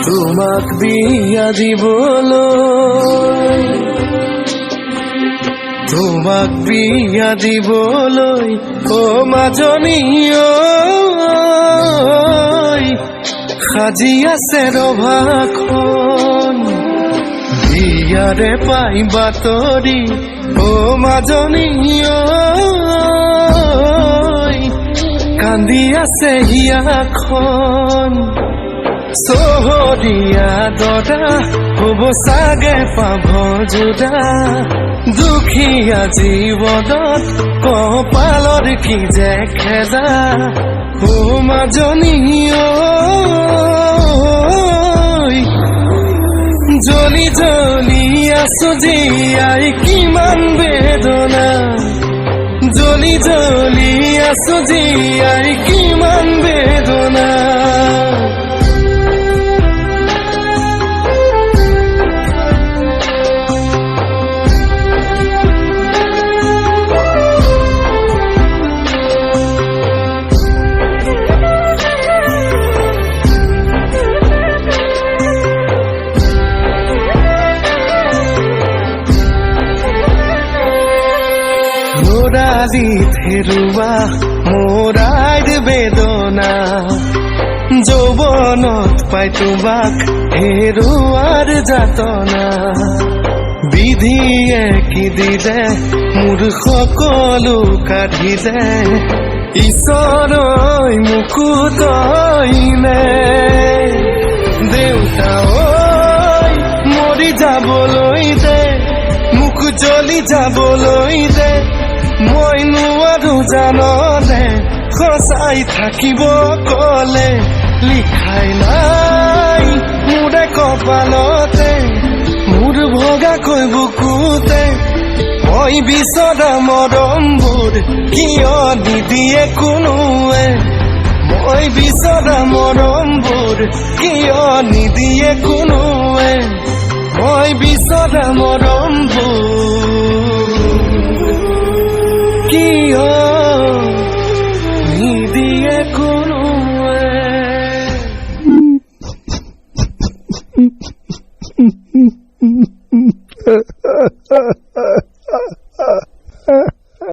তোমাক বিয়া দিবলৈ তোমাক বিয়া দিবলৈ ও মাজনী সাজি আছে ৰভাখন বিয়াৰে পাই বাতৰি ও মাজনী কান্দি আছে হিয়াখন চহৰীয়া দৰা হ'ব চাগে পাভ যোৰা দুখীয়া জীৱনত কপালৰ কি যে খেদা ও মাজনী জ্বলি জ্বলি আছো জীয়াই কিমান বেদনা জ্বলি জ্বলি আছো জীয়াই কিমান বেদনা মোরালিত হেৰুৱা মোৰাৰ বেদনা যৌৱনত পাই তোমাক হেৰুৱাৰ যাতনা বিধিয়ে কি দিলে মোৰ সকলো কাঢ়িলে ঈশ্বৰই মুকুটইনে দেউতা ঐ মৰি যাবলৈ দে মোক জ্বলি যাবলৈ দে মই নোৱাৰো জাননে সঁচাই থাকিব কলে লিখাই নাই মোৰে কপালতে মোৰ ভগাকৈ বুকুতে মই বিচৰা মৰমবোৰ কিয় নিদিয়ে কোনোৱে মই বিচৰা মৰমবোৰ কিয় নিদিয়ে কোনোৱে মই বিচৰা মৰমবোৰ